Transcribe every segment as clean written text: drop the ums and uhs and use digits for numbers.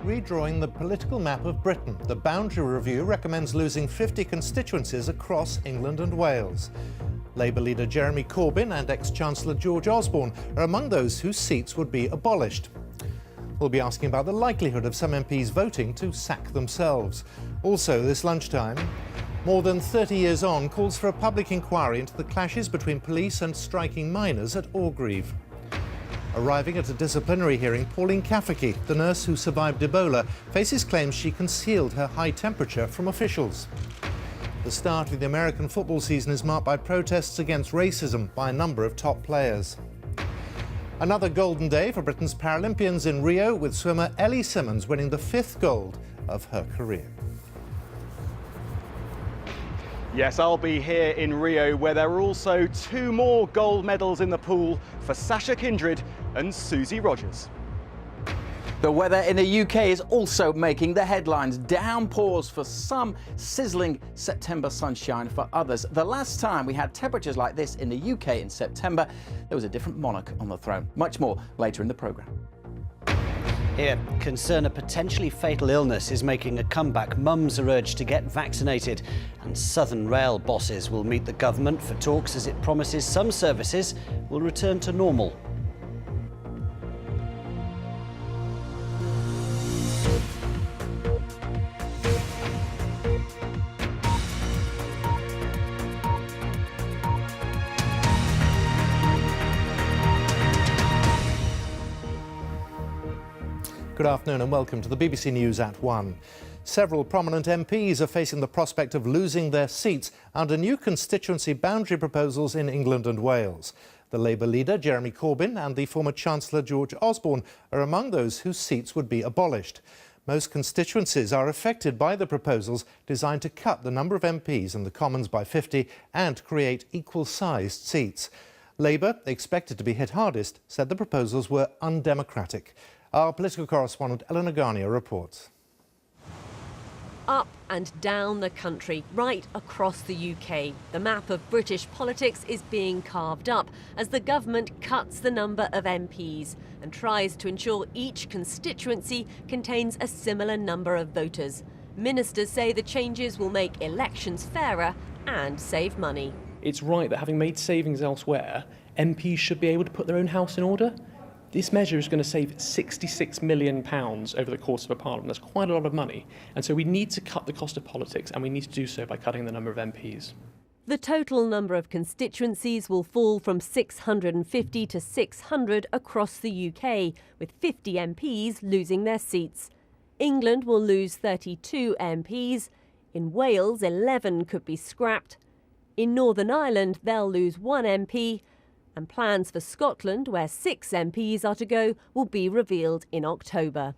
Redrawing the political map of Britain, the Boundary Review recommends losing 50 constituencies across England and Wales. Labour leader Jeremy Corbyn and ex-Chancellor George Osborne are among those whose seats would be abolished. We'll be asking about the likelihood of some MPs voting to sack themselves. Also this lunchtime, more than 30 years on, calls for a public inquiry into the clashes between police and striking miners at Orgreave. Arriving at a disciplinary hearing, Pauline Kafeki, the nurse who survived Ebola, faces claims she concealed her high temperature from officials. The start of the American football season is marked by protests against racism by a number of top players. Another golden day for Britain's Paralympians in Rio, with swimmer Ellie Simmonds winning the 5th gold of her career. Yes, I'll be here in Rio, where there are also 2 more gold medals in the pool for Sasha Kindred and Susie Rogers. The weather in the UK is also making the headlines. Downpours for some, sizzling September sunshine for others. The last time we had temperatures like this in the UK in September, there was a different monarch on the throne. Much more later in the programme. Here, concern a potentially fatal illness is making a comeback. Mums are urged to get vaccinated, and Southern Rail bosses will meet the government for talks as it promises some services will return to normal. Good afternoon and welcome to the BBC News at 1. Several prominent MPs are facing the prospect of losing their seats under new constituency boundary proposals in England and Wales. The Labour leader, Jeremy Corbyn, and the former Chancellor George Osborne are among those whose seats would be abolished. Most constituencies are affected by the proposals designed to cut the number of MPs in the Commons by 50 and create equal-sized seats. Labour, expected to be hit hardest, said the proposals were undemocratic. Our political correspondent Eleanor Garnier reports. Up and down the country, right across the UK, the map of British politics is being carved up as the government cuts the number of MPs and tries to ensure each constituency contains a similar number of voters. Ministers say the changes will make elections fairer and save money. It's right that, having made savings elsewhere, MPs should be able to put their own house in order. This measure is going to save £66 million over the course of a parliament. That's quite a lot of money. And so we need to cut the cost of politics, and we need to do so by cutting the number of MPs. The total number of constituencies will fall from 650 to 600 across the UK, with 50 MPs losing their seats. England will lose 32 MPs. In Wales, 11 could be scrapped. In Northern Ireland, they'll lose 1 MP. And plans for Scotland, where 6 MPs are to go, will be revealed in October.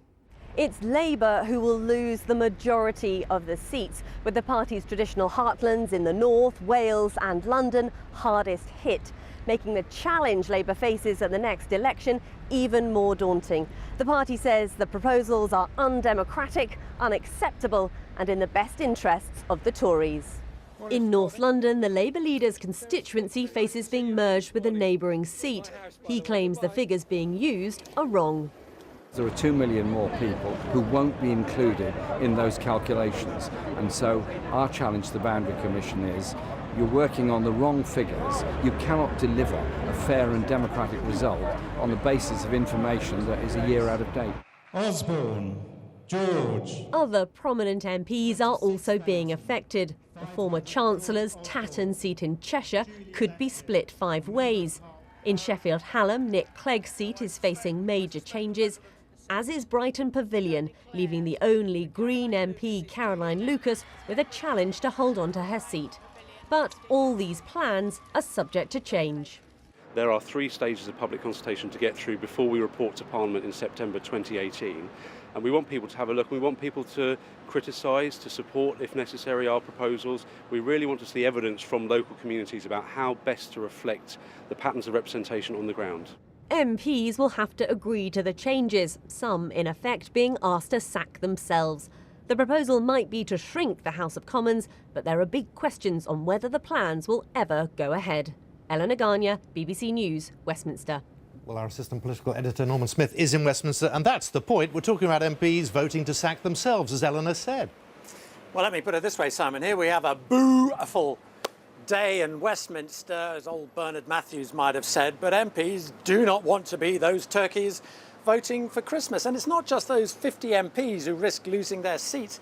It's Labour who will lose the majority of the seats, with the party's traditional heartlands in the north, Wales and London hardest hit, making the challenge Labour faces at the next election even more daunting. The party says the proposals are undemocratic, unacceptable and in the best interests of the Tories. In North London, the Labour leader's constituency faces being merged with a neighbouring seat. He claims the figures being used are wrong. There are 2 million more people who won't be included in those calculations. And so our challenge to the Boundary Commission is, you're working on the wrong figures. You cannot deliver a fair and democratic result on the basis of information that is a year out of date. Osborne, George. Other prominent MPs are also being affected. The former Chancellor's Tatton seat in Cheshire could be split 5 ways. In Sheffield Hallam, Nick Clegg's seat is facing major changes, as is Brighton Pavilion, leaving the only Green MP, Caroline Lucas, with a challenge to hold on to her seat. But all these plans are subject to change. There are 3 stages of public consultation to get through before we report to Parliament in September 2018. And we want people to have a look. We want people to criticise, to support, if necessary, our proposals. We really want to see evidence from local communities about how best to reflect the patterns of representation on the ground. MPs will have to agree to the changes, some in effect being asked to sack themselves. The proposal might be to shrink the House of Commons, but there are big questions on whether the plans will ever go ahead. Eleanor Garnier, BBC News, Westminster. Well, our assistant political editor, Norman Smith, is in Westminster, and that's the point. We're talking about MPs voting to sack themselves, as Eleanor said. Well, let me put it this way, Simon. Here we have a boo-ful day in Westminster, as old Bernard Matthews might have said, but MPs do not want to be those turkeys voting for Christmas. And it's not just those 50 MPs who risk losing their seats.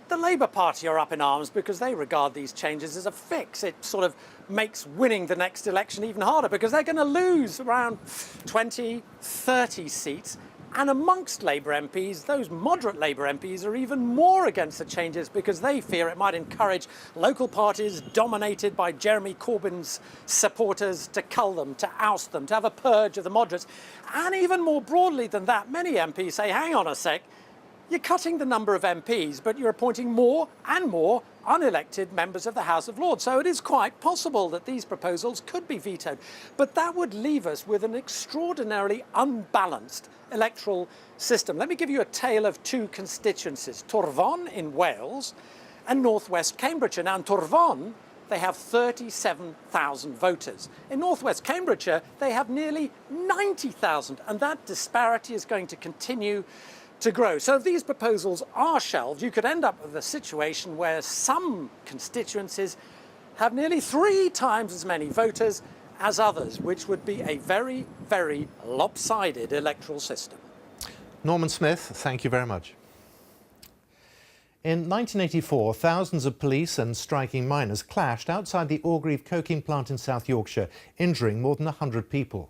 The Labour Party are up in arms because they regard these changes as a fix. It sort of makes winning the next election even harder because they're going to lose around 20, 30 seats. And amongst Labour MPs, those moderate Labour MPs are even more against the changes because they fear it might encourage local parties dominated by Jeremy Corbyn's supporters to cull them, to oust them, to have a purge of the moderates. And even more broadly than that, many MPs say, hang on a sec, you're cutting the number of MPs, but you're appointing more and more unelected members of the House of Lords. So it is quite possible that these proposals could be vetoed. But that would leave us with an extraordinarily unbalanced electoral system. Let me give you a tale of two constituencies, Torfon in Wales and North West Cambridgeshire. Now in Torfon, they have 37,000 voters. In North West Cambridgeshire, they have nearly 90,000, and that disparity is going to continue to grow. So if these proposals are shelved, you could end up with a situation where some constituencies have nearly 3 times as many voters as others, which would be a very, very lopsided electoral system. Norman Smith, thank you very much. In 1984, thousands of police and striking miners clashed outside the Orgreave coking plant in South Yorkshire, injuring more than 100 people.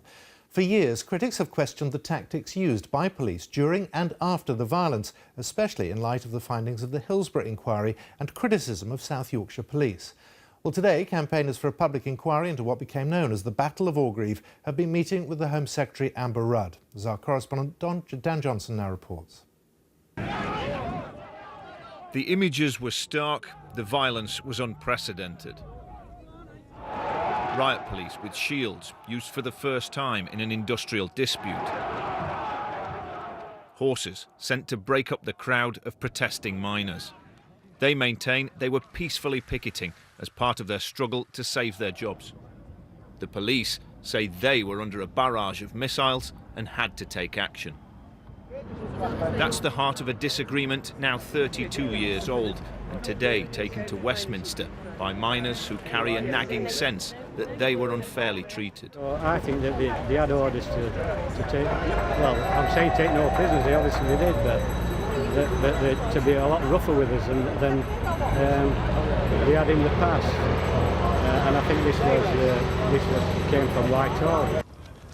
For years, critics have questioned the tactics used by police during and after the violence, especially in light of the findings of the Hillsborough inquiry and criticism of South Yorkshire police. Well, today, campaigners for a public inquiry into what became known as the Battle of Orgreave have been meeting with the Home Secretary Amber Rudd. As our correspondent Dan Johnson now reports. The images were stark, the violence was unprecedented. Riot police with shields used for the first time in an industrial dispute. Horses sent to break up the crowd of protesting miners. They maintain they were peacefully picketing as part of their struggle to save their jobs. The police say they were under a barrage of missiles and had to take action. That's the heart of a disagreement now 32 years old and today taken to Westminster by miners who carry a nagging sense that they were unfairly treated. Well, I think that they had orders to take, well, I'm saying take no prisoners, they obviously did, but to be a lot rougher with us than they had in the past. And I think this came from Whitehall.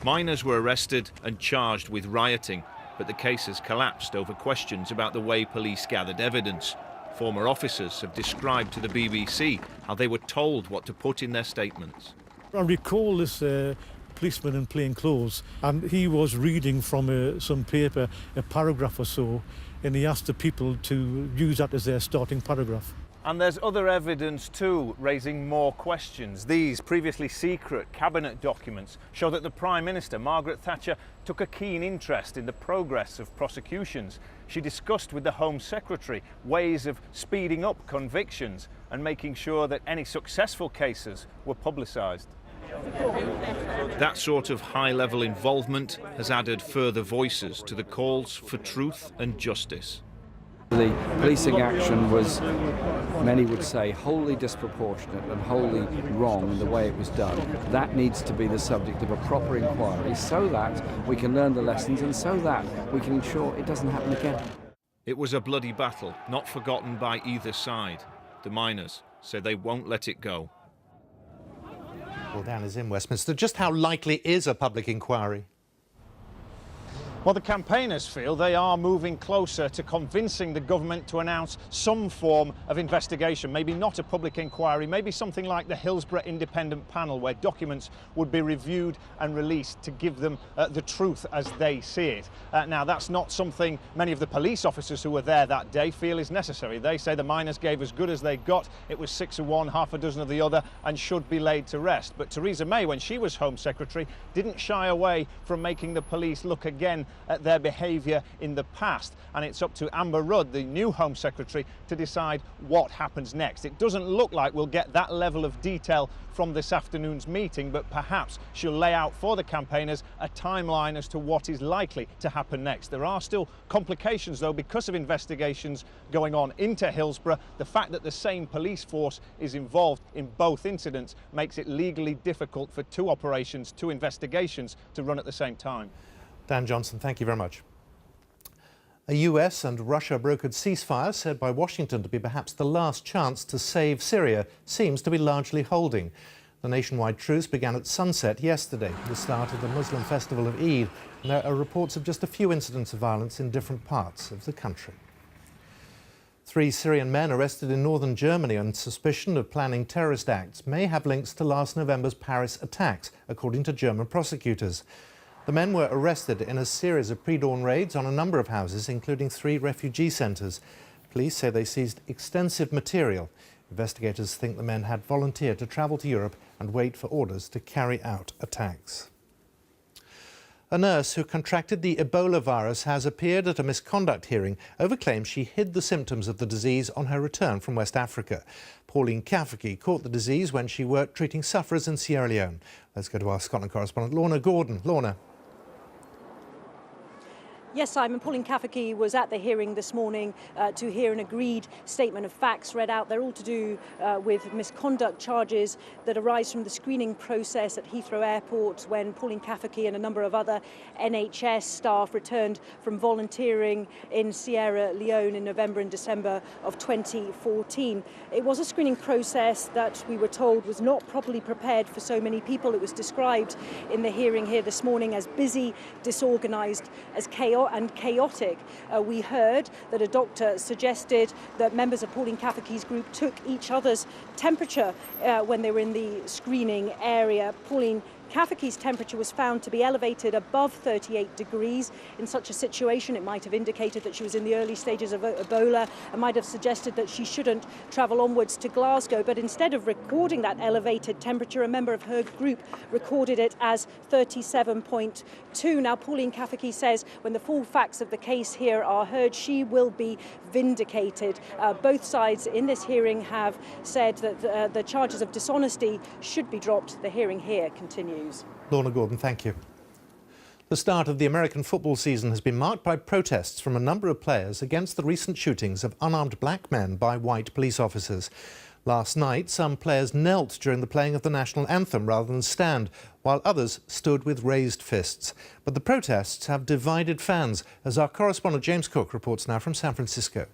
Miners were arrested and charged with rioting, but the case has collapsed over questions about the way police gathered evidence. Former officers have described to the BBC how they were told what to put in their statements. I recall this policeman in plain clothes, and he was reading from some paper, a paragraph or so, and he asked the people to use that as their starting paragraph. And there's other evidence too, raising more questions. These previously secret cabinet documents show that the Prime Minister, Margaret Thatcher, took a keen interest in the progress of prosecutions. She discussed with the Home Secretary ways of speeding up convictions and making sure that any successful cases were publicised. That sort of high-level involvement has added further voices to the calls for truth and justice. The policing action was, many would say, wholly disproportionate and wholly wrong in the way it was done. That needs to be the subject of a proper inquiry so that we can learn the lessons and so that we can ensure it doesn't happen again. It was a bloody battle, not forgotten by either side. The miners say they won't let it go. Well, Dan is in Westminster. Just how likely is a public inquiry? Well, the campaigners feel they are moving closer to convincing the government to announce some form of investigation, maybe not a public inquiry, maybe something like the Hillsborough Independent Panel, where documents would be reviewed and released to give them the truth as they see it. Now, that's not something many of the police officers who were there that day feel is necessary. They say the miners gave as good as they got. It was 6 of one, half a dozen of the other, and should be laid to rest. But Theresa May, when she was Home Secretary, didn't shy away from making the police look again at their behaviour in the past. And it's up to Amber Rudd, the new Home Secretary, to decide what happens next. It doesn't look like we'll get that level of detail from this afternoon's meeting, but perhaps she'll lay out for the campaigners a timeline as to what is likely to happen next. There are still complications, though, because of investigations going on into Hillsborough. The fact that the same police force is involved in both incidents makes it legally difficult for two operations, two investigations to run at the same time. Dan Johnson, thank you very much. A US and Russia brokered ceasefire, said by Washington to be perhaps the last chance to save Syria, seems to be largely holding. The nationwide truce began at sunset yesterday, the start of the Muslim festival of Eid, and there are reports of just a few incidents of violence in different parts of the country. 3 Syrian men arrested in northern Germany on suspicion of planning terrorist acts may have links to last November's Paris attacks, according to German prosecutors. The men were arrested in a series of pre-dawn raids on a number of houses, including 3 refugee centres. Police say they seized extensive material. Investigators think the men had volunteered to travel to Europe and wait for orders to carry out attacks. A nurse who contracted the Ebola virus has appeared at a misconduct hearing over claims she hid the symptoms of the disease on her return from West Africa. Pauline Kafeki caught the disease when she worked treating sufferers in Sierra Leone. Let's go to our Scotland correspondent, Lorna Gordon. Lorna. Yes, Simon. Pauline Kafeki was at the hearing this morning to hear an agreed statement of facts read out. They're all to do with misconduct charges that arise from the screening process at Heathrow Airport when Pauline Kafeki and a number of other NHS staff returned from volunteering in Sierra Leone in November and December of 2014. It was a screening process that we were told was not properly prepared for so many people. It was described in the hearing here this morning as busy, disorganised, as chaotic. We heard that a doctor suggested that members of Pauline Kafeki's group took each other's temperature when they were in the screening area. Pauline Kafeki's temperature was found to be elevated above 38 degrees. In such a situation, it might have indicated that she was in the early stages of Ebola and might have suggested that she shouldn't travel onwards to Glasgow. But instead of recording that elevated temperature, a member of her group recorded it as 37.2. Now, Pauline Kafeki says when the full facts of the case here are heard, she will be vindicated. Both sides in this hearing have said that the charges of dishonesty should be dropped. The hearing here continues. Lorna Gordon, thank you. The start of the American football season has been marked by protests from a number of players against the recent shootings of unarmed black men by white police officers. Last night, some players knelt during the playing of the national anthem rather than stand, while others stood with raised fists. But the protests have divided fans, as our correspondent James Cook reports now from San Francisco.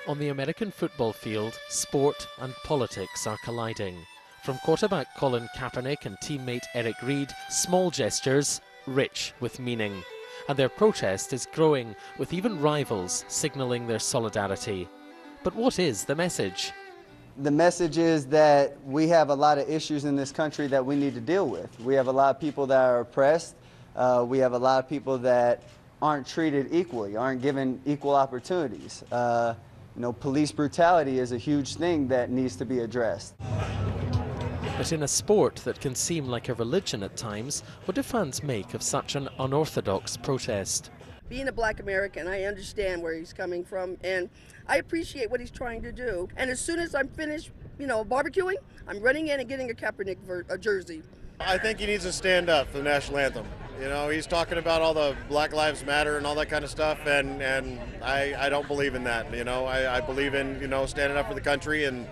On the American football field, sport and politics are colliding. From quarterback Colin Kaepernick and teammate Eric Reid, small gestures, rich with meaning. And their protest is growing, with even rivals signalling their solidarity. But what is the message? The message is that we have a lot of issues in this country that we need to deal with. We have a lot of people that are oppressed. We have a lot of people that aren't treated equally, aren't given equal opportunities. Police brutality is a huge thing that needs to be addressed. But in a sport that can seem like a religion at times, what do fans make of such an unorthodox protest? Being a black American, I understand where he's coming from, and I appreciate what he's trying to do. And as soon as I'm finished, barbecuing, I'm running in and getting a Kaepernick jersey. I think he needs to stand up for the national anthem. He's talking about all the Black Lives Matter and all that kind of stuff, and I don't believe in that. I believe in, standing up for the country and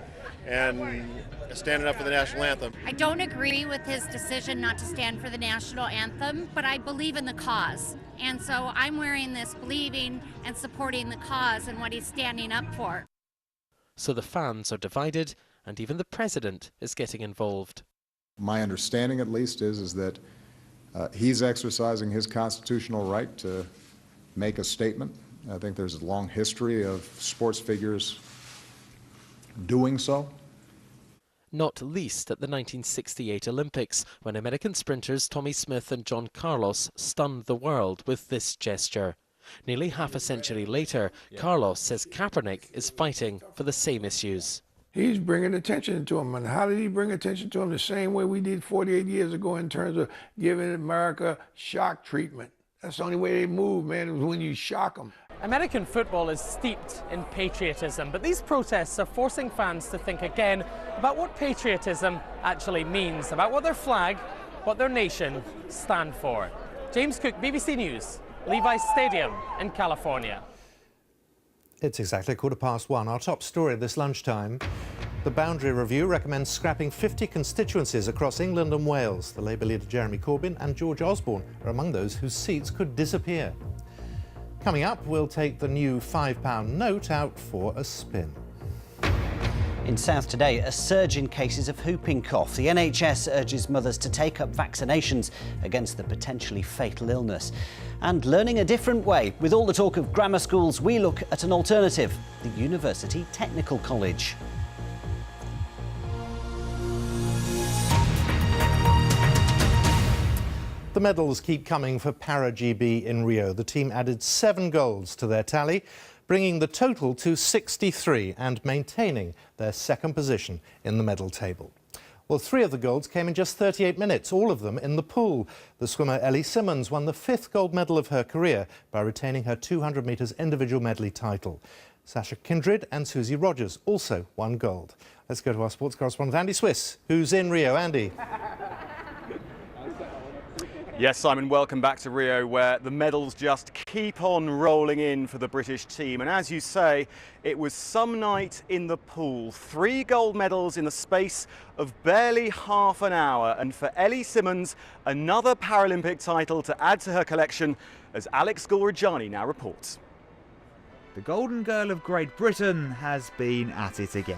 standing up for the national anthem. I don't agree with his decision not to stand for the national anthem, but I believe in the cause. And so I'm wearing this believing and supporting the cause and what he's standing up for. So the fans are divided, and even the president is getting involved. My understanding, at least, is that he's exercising his constitutional right to make a statement. I think there's a long history of sports figures doing so. Not least at the 1968 Olympics, when American sprinters Tommy Smith and John Carlos stunned the world with this gesture. Nearly half a century later, Carlos says Kaepernick is fighting for the same issues. He's bringing attention to him. And how did he bring attention to him? The same way we did 48 years ago in terms of giving America shock treatment. That's the only way they move, man, is when you shock them. American football is steeped in patriotism, but these protests are forcing fans to think again about what patriotism actually means, about what their flag, what their nation stand for. James Cook, BBC News, Levi's Stadium in California. It's exactly 1:15. Our top story this lunchtime. The Boundary Review recommends scrapping 50 constituencies across England and Wales. The Labour leader Jeremy Corbyn and George Osborne are among those whose seats could disappear. Coming up, we'll take the new £5 note out for a spin. In South today, a surge in cases of whooping cough. The NHS urges mothers to take up vaccinations against the potentially fatal illness. And learning a different way. With all the talk of grammar schools, we look at an alternative, the University Technical College. The medals keep coming for Para-GB in Rio. The team added 7 golds to their tally, bringing the total to 63 and maintaining their second position in the medal table. Well, 3 of the golds came in just 38 minutes, all of them in the pool. The swimmer Ellie Simmonds won the 5th gold medal of her career by retaining her 200 metres individual medley title. Sasha Kindred and Susie Rogers also won gold. Let's go to our sports correspondent Andy Swiss, who's in Rio. Andy. Yes, Simon, welcome back to Rio, where the medals just keep on rolling in for the British team. And as you say, it was some night in the pool. 3 gold medals in the space of barely half an hour. And for Ellie Simmonds, another Paralympic title to add to her collection, as Alex Gulrajani now reports. The Golden Girl of Great Britain has been at it again.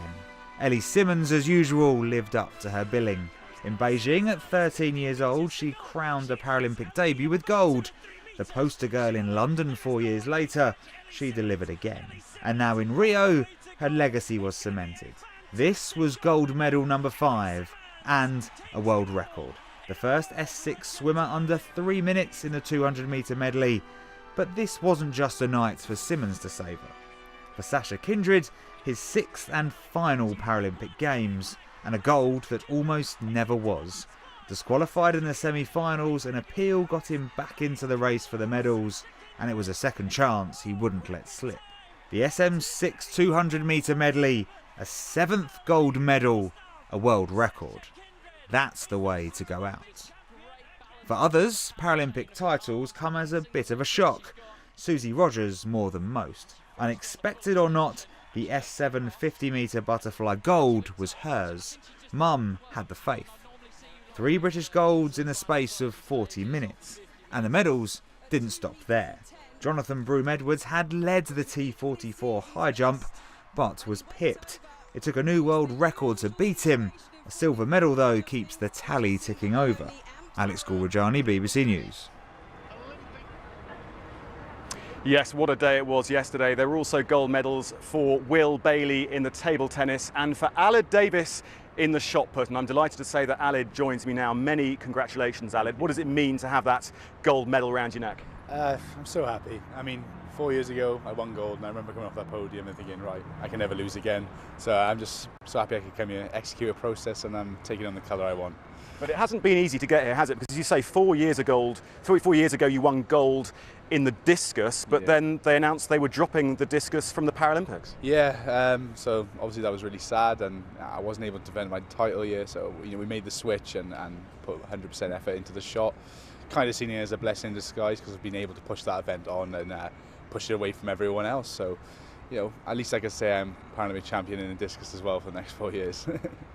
Ellie Simmonds, as usual, lived up to her billing. In Beijing, at 13 years old, she crowned a Paralympic debut with gold. The poster girl in London 4 years later, she delivered again. And now in Rio, her legacy was cemented. This was gold medal number 5 and a world record. The first S6 swimmer under 3 minutes in the 200-metre medley. But this wasn't just a night for Simmonds to savour. For Sasha Kindred, his 6th and final Paralympic Games, and a gold that almost never was. Disqualified in the semi-finals, an appeal got him back into the race for the medals, and it was a second chance he wouldn't let slip. The SM6 200-metre medley, a 7th gold medal, a world record. That's the way to go out. For others, Paralympic titles come as a bit of a shock. Susie Rogers more than most. Unexpected or not, the S7 50-metre butterfly gold was hers. Mum had the faith. 3 British golds in the space of 40 minutes. And the medals didn't stop there. Jonathan Broome-Edwards had led the T44 high jump, but was pipped. It took a new world record to beat him. A silver medal, though, keeps the tally ticking over. Alex Gulrajani, BBC News. Yes, what a day it was yesterday. There were also gold medals for Will Bailey in the table tennis and for Aled Davis in the shot put. And I'm delighted to say that Aled joins me now. Many congratulations, Aled. What does it mean to have that gold medal around your neck? I'm so happy. I mean, 4 years ago, I won gold, and I remember coming off that podium and thinking, right, I can never lose again. So I'm just so happy I could come here, execute a process, and I'm taking on the colour I want. But it hasn't been easy to get here, has it? Because as you say, 4 years ago you won gold in the discus, but then they announced they were dropping the discus from the Paralympics. Yeah, so obviously that was really sad, and I wasn't able to defend my title here, so we made the switch and put 100% effort into the shot. Kind of seen it as a blessing in disguise because I've been able to push that event on and push it away from everyone else. So, at least I can say I'm Paralympic champion in the discus as well for the next 4 years.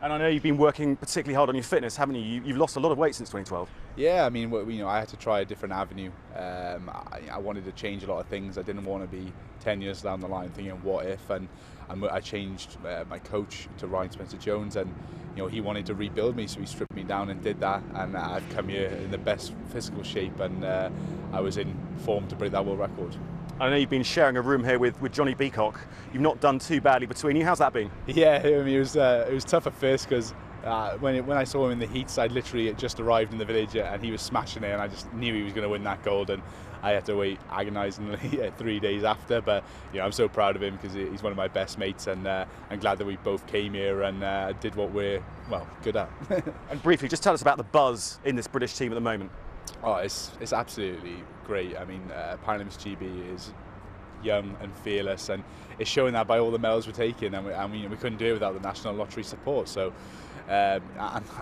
And I know you've been working particularly hard on your fitness, haven't you? You've lost a lot of weight since 2012. Yeah, I mean, I had to try a different avenue. I wanted to change a lot of things. I didn't want to be 10 years down the line thinking, what if? And I changed my coach to Ryan Spencer-Jones, and he wanted to rebuild me, so he stripped me down and did that. And I've come here in the best physical shape, and I was in form to break that world record. I know you've been sharing a room here with Johnny Beacock. You've not done too badly between you. How's that been? Yeah, I mean, it was tough at first because when I saw him in the heats, I'd literally just arrived in the village and he was smashing it, and I just knew he was going to win that gold. And I had to wait agonisingly 3 days after. But I'm so proud of him because he's one of my best mates, and I'm glad that we both came here and did what we're good at. And briefly, just tell us about the buzz in this British team at the moment. Oh, it's absolutely great. I mean, Paralympics GB is young and fearless, and it's showing that by all the medals we're taking, and we couldn't do it without the National Lottery support. So and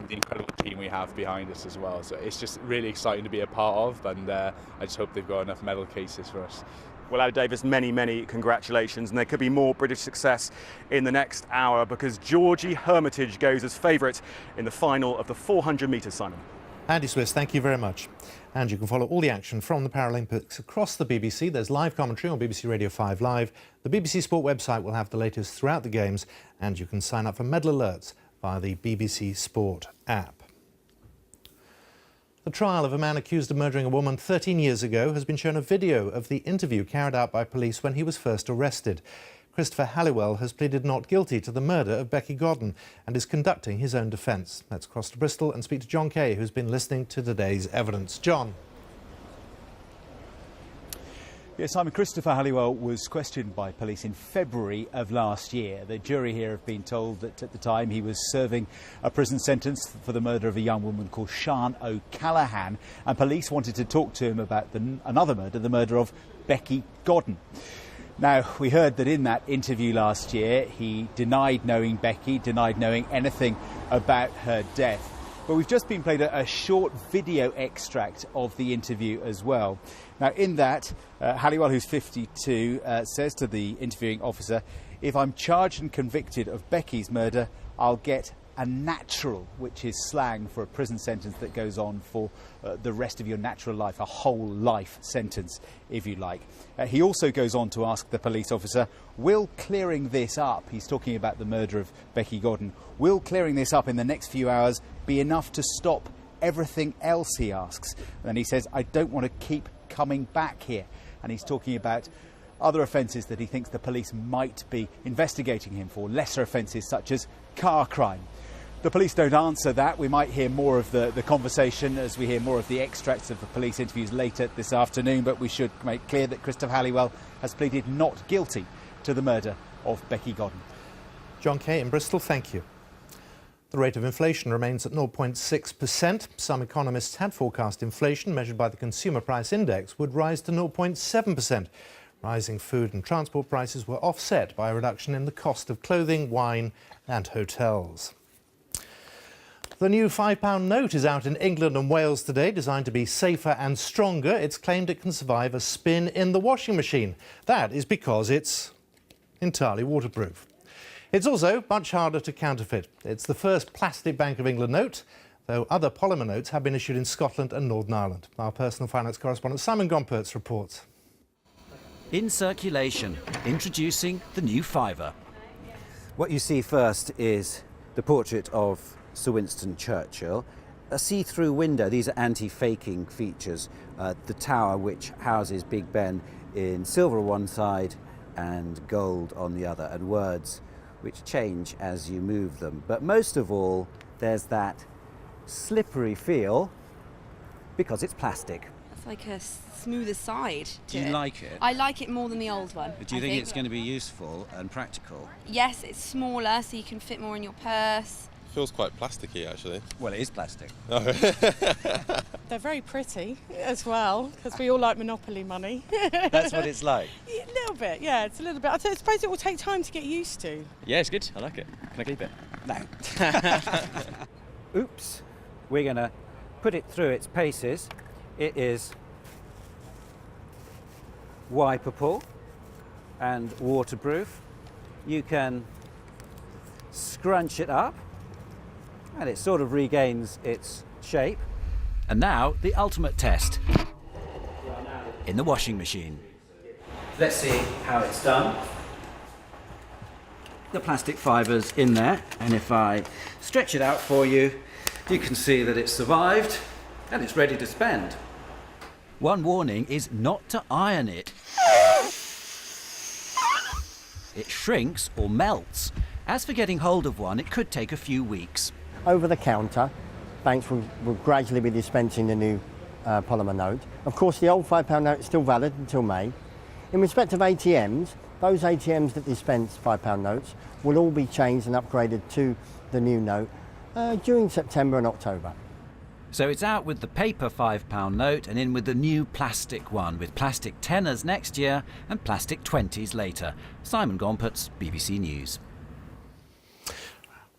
the incredible team we have behind us as well. So it's just really exciting to be a part of, and I just hope they've got enough medal cases for us. Well, Ali Davies, many congratulations, and there could be more British success in the next hour because Georgie Hermitage goes as favourite in the final of the 400 metres, Simon. Andy Swiss, thank you very much. And you can follow all the action from the Paralympics across the BBC. There's live commentary on BBC Radio 5 Live. The BBC Sport website will have the latest throughout the Games, and you can sign up for medal alerts via the BBC Sport app. The trial of a man accused of murdering a woman 13 years ago has been shown a video of the interview carried out by police when he was first arrested. Christopher Halliwell has pleaded not guilty to the murder of Becky Godden and is conducting his own defence. Let's cross to Bristol and speak to John Kay, who's been listening to today's evidence. John. Yes, Simon, Christopher Halliwell was questioned by police in February of last year. The jury here have been told that at the time he was serving a prison sentence for the murder of a young woman called Sian O'Callaghan, and police wanted to talk to him about another murder, the murder of Becky Godden. Now, we heard that in that interview last year, he denied knowing Becky, denied knowing anything about her death. But we've just been played a short video extract of the interview as well. Now, in that, Halliwell, who's 52, says to the interviewing officer, "If I'm charged and convicted of Becky's murder, I'll get a natural," which is slang for a prison sentence that goes on for the rest of your natural life, a whole life sentence, if you like. He also goes on to ask the police officer, will clearing this up, he's talking about the murder of Becky Godden, will clearing this up in the next few hours be enough to stop everything else, he asks. And he says, I don't want to keep coming back here. And he's talking about other offences that he thinks the police might be investigating him for, lesser offences such as car crime. The police don't answer that. We might hear more of the conversation as we hear more of the extracts of the police interviews later this afternoon, but we should make clear that Christopher Halliwell has pleaded not guilty to the murder of Becky Godden. John Kay in Bristol, thank you. The rate of inflation remains at 0.6%. Some economists had forecast inflation measured by the Consumer Price Index would rise to 0.7%. Rising food and transport prices were offset by a reduction in the cost of clothing, wine and hotels. The new £5 note is out in England and Wales today, designed to be safer and stronger. It's claimed it can survive a spin in the washing machine. That is because it's entirely waterproof. It's also much harder to counterfeit. It's the first plastic Bank of England note, though other polymer notes have been issued in Scotland and Northern Ireland. Our personal finance correspondent Simon Gompertz reports. In circulation, introducing the new fiver. What you see first is the portrait of Sir Winston Churchill. A see-through window, these are anti-faking features. The tower which houses Big Ben in silver on one side and gold on the other, and words which change as you move them. But most of all, there's that slippery feel because it's plastic. It's like a smoother side to Do you it. like it? I like it more than the old one. Do you think it's going to be useful and practical? Yes, it's smaller so you can fit more in your purse. Feels quite plasticky actually. Well, it is plastic. They're very pretty as well, because we all like Monopoly money. That's what it's like? Yeah, a little bit, yeah, it's a little bit. I suppose it will take time to get used to. Yeah, it's good. I like it. Can I keep it? No. Oops. We're going to put it through its paces. It is wipeable and waterproof. You can scrunch it up and it sort of regains its shape. And now, the ultimate test. In the washing machine. Let's see how it's done. The plastic fibre's in there, and if I stretch it out for you, you can see that it's survived and it's ready to spend. One warning is not to iron it. It shrinks or melts. As for getting hold of one, it could take a few weeks. Over the counter, banks will gradually be dispensing the new polymer note. Of course, the old £5 note is still valid until May. In respect of ATMs, those ATMs that dispense £5 notes will all be changed and upgraded to the new note during September and October. So it's out with the paper £5 note and in with the new plastic one, with plastic tenors next year and plastic 20s later. Simon Gompertz, BBC News.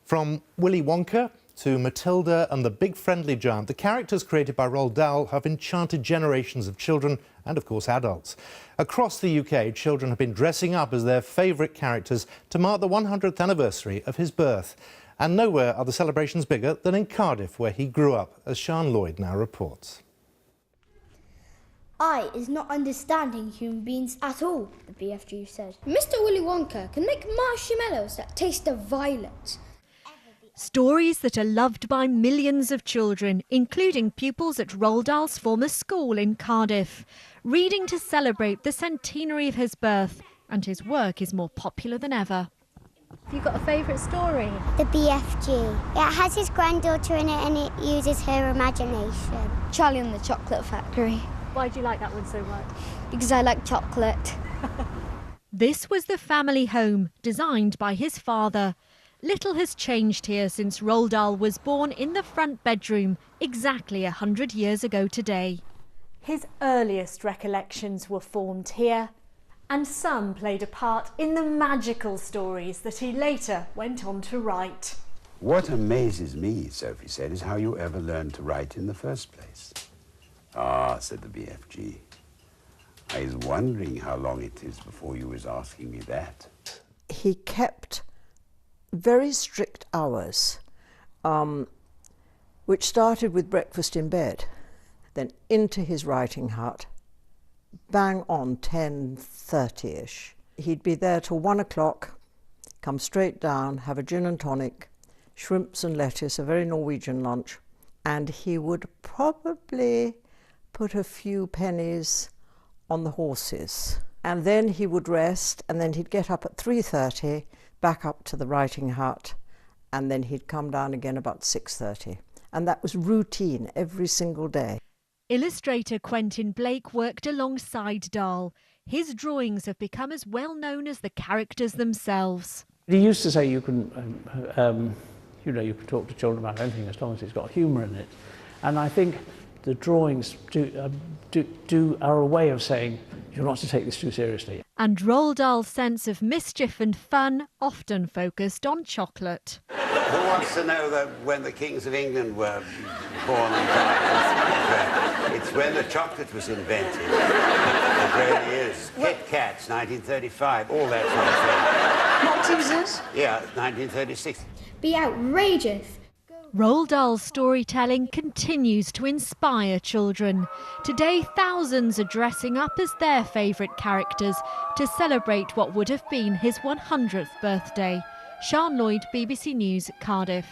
From Willy Wonka to Matilda and the Big Friendly Giant, the characters created by Roald Dahl have enchanted generations of children and, of course, adults. Across the UK, children have been dressing up as their favourite characters to mark the 100th anniversary of his birth. And nowhere are the celebrations bigger than in Cardiff, where he grew up, as Sian Lloyd now reports. I is not understanding human beings at all, the BFG said. Mr. Willy Wonka can make marshmallows that taste of violet. Stories that are loved by millions of children, including pupils at Roald Dahl's former school in Cardiff, reading to celebrate the centenary of his birth, and his work is more popular than ever. Have you got a favourite story? The BFG. It has his granddaughter in it and it uses her imagination. Charlie and the Chocolate Factory. Why do you like that one so much? Because I like chocolate. This was the family home, designed by his father. Little has changed here since Roald Dahl was born in the front bedroom exactly 100 years ago today. His earliest recollections were formed here, and some played a part in the magical stories that he later went on to write. What amazes me, Sophie said, is how you ever learned to write in the first place. Ah, said the BFG. I was wondering how long it is before you was asking me that. He kept very strict hours, which started with breakfast in bed, then into his writing hut, bang on 10:30ish. He'd be there till 1 o'clock, come straight down, have a gin and tonic, shrimps and lettuce, a very Norwegian lunch, and he would probably put a few pennies on the horses. And then he would rest, and then he'd get up at 3:30, back up to the writing hut, and then he'd come down again about 6:30. And that was routine every single day. Illustrator Quentin Blake worked alongside Dahl. His drawings have become as well known as the characters themselves. He used to say you can talk to children about anything as long as it's got humour in it. And I think the drawings are a way of saying you're not to take this too seriously. And Roald Dahl's sense of mischief and fun often focused on chocolate. Who wants to know that when the kings of England were born and died? It's when the chocolate was invented. It really is. Kit Kats, 1935, all that sort of thing. What is this? Yeah, 1936. Be outrageous. Roald Dahl's storytelling continues to inspire children. Today, thousands are dressing up as their favourite characters to celebrate what would have been his 100th birthday. Sian Lloyd, BBC News, Cardiff.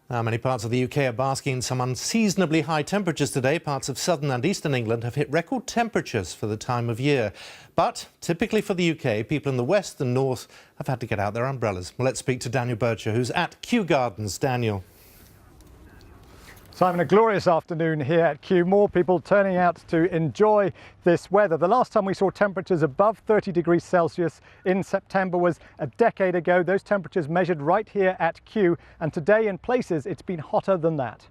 Now, many parts of the UK are basking in some unseasonably high temperatures today. Parts of southern and eastern England have hit record temperatures for the time of year. But typically for the UK, people in the west and north have had to get out their umbrellas. Well, let's speak to Daniel Bircher, who's at Kew Gardens. Daniel. Simon, a glorious afternoon here at Kew. More people turning out to enjoy this weather. The last time we saw temperatures above 30 degrees Celsius in September was a decade ago. Those temperatures measured right here at Kew, and today in places it's been hotter than that.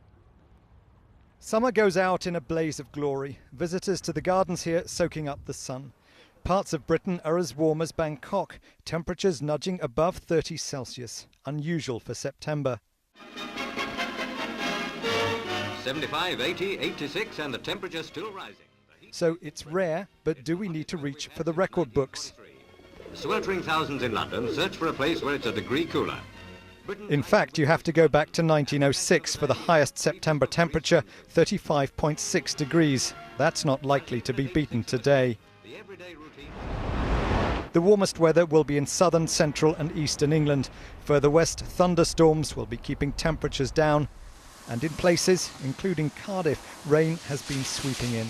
Summer goes out in a blaze of glory. Visitors to the gardens here soaking up the sun. Parts of Britain are as warm as Bangkok, temperatures nudging above 30 Celsius, unusual for September. 75, 80, 86 and the temperature still rising. So it's rare, but do we need to reach for the record books? Sweltering thousands in London search for a place where it's a degree cooler. In fact, you have to go back to 1906 for the highest September temperature, 35.6 degrees. That's not likely to be beaten today. The warmest weather will be in southern, central and eastern England. Further west, thunderstorms will be keeping temperatures down. And in places, including Cardiff, rain has been sweeping in.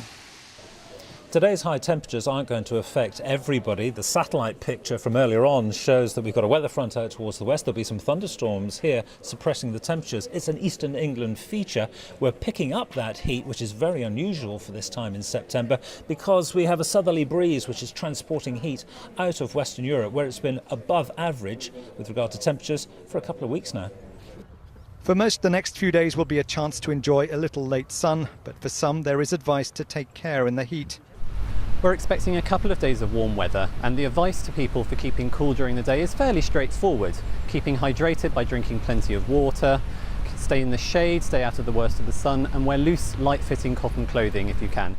Today's high temperatures aren't going to affect everybody. The satellite picture from earlier on shows that we've got a weather front out towards the west. There'll be some thunderstorms here suppressing the temperatures. It's an eastern England feature. We're picking up that heat, which is very unusual for this time in September, because we have a southerly breeze which is transporting heat out of Western Europe, where it's been above average with regard to temperatures for a couple of weeks now. For most, the next few days will be a chance to enjoy a little late sun, but for some there is advice to take care in the heat. We're expecting a couple of days of warm weather, and the advice to people for keeping cool during the day is fairly straightforward. Keeping hydrated by drinking plenty of water, stay in the shade, stay out of the worst of the sun, and wear loose, light-fitting cotton clothing if you can.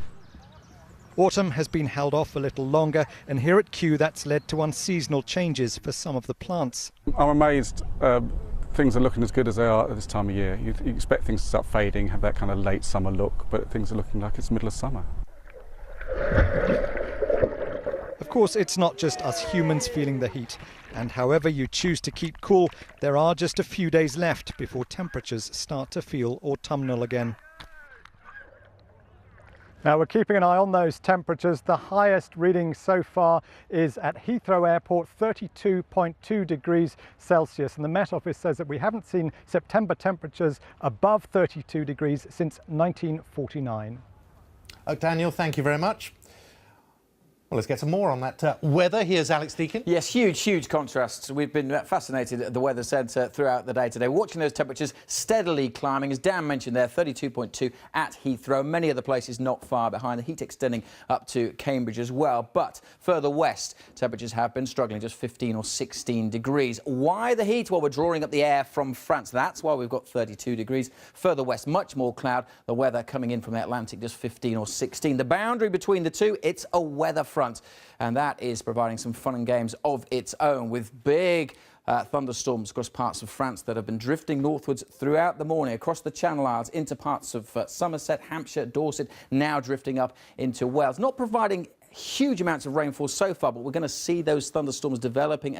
Autumn has been held off a little longer, and here at Kew that's led to unseasonal changes for some of the plants. I'm amazed things are looking as good as they are at this time of year. You expect things to start fading, have that kind of late summer look, but things are looking like it's middle of summer. Of course, it's not just us humans feeling the heat, and however you choose to keep cool, there are just a few days left before temperatures start to feel autumnal again. Now we're keeping an eye on those temperatures. The highest reading so far is at Heathrow Airport, 32.2 degrees Celsius. And the Met Office says that we haven't seen September temperatures above 32 degrees since 1949. Daniel, thank you very much. Well, let's get some more on that weather. Here's Alex Deakin. Yes, huge contrasts. We've been fascinated at the Weather Centre throughout the day today, watching those temperatures steadily climbing. As Dan mentioned there, 32.2 at Heathrow. Many other places not far behind. The heat extending up to Cambridge as well. But further west, temperatures have been struggling, just 15 or 16 degrees. Why the heat? Well, we're drawing up the air from France. That's why we've got 32 degrees. Further west, much more cloud. The weather coming in from the Atlantic, just 15 or 16. The boundary between the two, it's a weather front, and that is providing some fun and games of its own, with big thunderstorms across parts of France that have been drifting northwards throughout the morning, across the Channel Isles, into parts of Somerset, Hampshire, Dorset, now drifting up into Wales. Not providing huge amounts of rainfall so far, but we're going to see those thunderstorms developing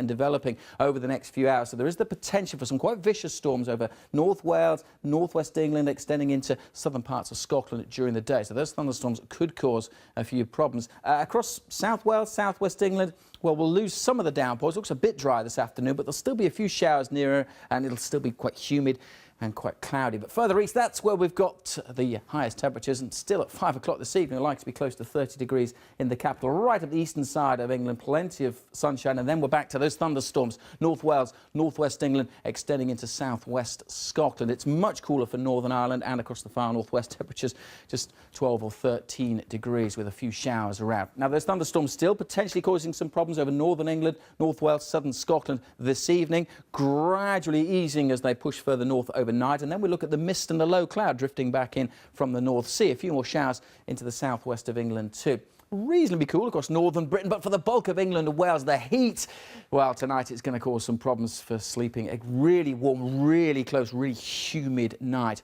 over the next few hours. So there is the potential for some quite vicious storms over North Wales, northwest England, extending into southern parts of Scotland during the day. So those thunderstorms could cause a few problems. Across South Wales, southwest England, well, we'll lose some of the downpours. It looks a bit dry this afternoon, but there'll still be a few showers nearer, and it'll still be quite humid and quite cloudy. But further east, that's where we've got the highest temperatures, and still at 5 o'clock this evening, likely to be close to 30 degrees in the capital, right up the eastern side of England. Plenty of sunshine, and then we're back to those thunderstorms. North Wales, northwest England, extending into southwest Scotland. It's much cooler for Northern Ireland and across the far northwest. Temperatures just 12 or 13 degrees with a few showers around. Now, those thunderstorms still potentially causing some problems over northern England, North Wales, southern Scotland this evening, gradually easing as they push further north overnight. And then we look at the mist and the low cloud drifting back in from the North Sea. A few more showers into the southwest of England too. Reasonably cool across northern Britain, but for the bulk of England and Wales, the heat, well, tonight it's going to cause some problems for sleeping. A really warm, really close, really humid night.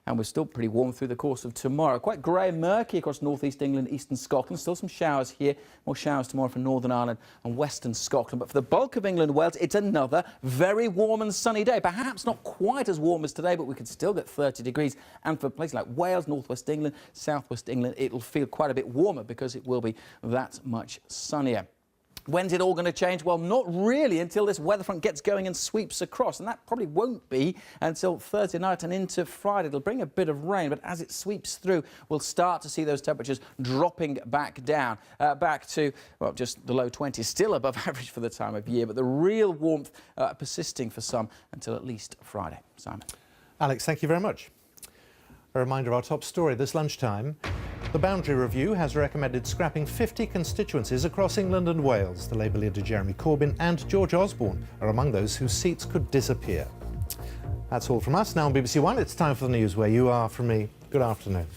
And we're still pretty warm through the course of tomorrow. Quite grey and murky across northeast England, eastern Scotland. Still some showers here. More showers tomorrow for Northern Ireland and western Scotland. But for the bulk of England and Wales, it's another very warm and sunny day. Perhaps not quite as warm as today, but we could still get 30 degrees. And for places like Wales, northwest England, southwest England, it'll feel quite a bit warmer because it will be that much sunnier. When's it all going to change? Well, not really until this weather front gets going and sweeps across, and that probably won't be until Thursday night and into Friday. It'll bring a bit of rain, but as it sweeps through, we'll start to see those temperatures dropping back down, back to, well, just the low 20s, still above average for the time of year, but the real warmth persisting for some until at least Friday. Simon. Alex, thank you very much. A reminder of our top story this lunchtime. The Boundary Review has recommended scrapping 50 constituencies across England and Wales. The Labour leader Jeremy Corbyn and George Osborne are among those whose seats could disappear. That's all from us. Now on BBC One, it's time for the news where you are. From me, good afternoon.